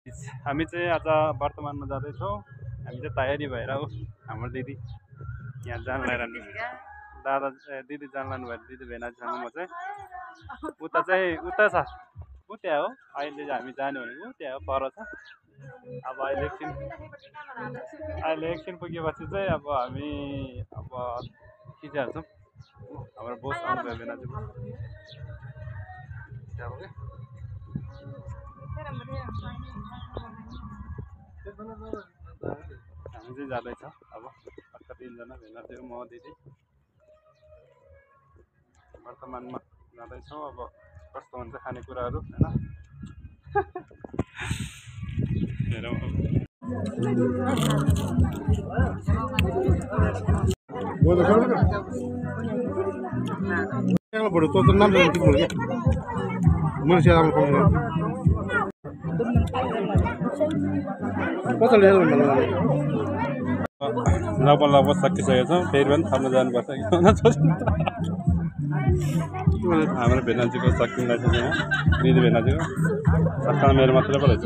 हामी चाहिँ आज वर्तमानमा जाँदैछौँ। हामी चाहिँ तयारी भएर हो। हाम्रो दिदी यहाँ जान लागिरहनु दादा दिदी जान लानु भयो। दिदी भेनाजीसँग म चाहिँ उता छ ऊ त्यहाँ हो। अहिले हामी जाने भनेको त्यहाँ हो पर छ। अब अहिले एकछिन पुगेपछि चाहिँ अब हामी खिचिहाल्छौँ। हाम्रो बोस आउनु भयो भेनाजी हामी चाहिँ जाँदैछ। अब अर्का 3 जना भेनाजी म दिदी वर्तमानमा जाँदैछौँ। अब कस्तो हुन्छ खानेकुराहरू लगभग सकिसकेको छ। फेरि पनि थप्न जानुपर्छ। हाम्रो भेनाजीको सकिँदैछ दिदी भेनाजीको सकाल मेरो मात्रै पो रहेछ।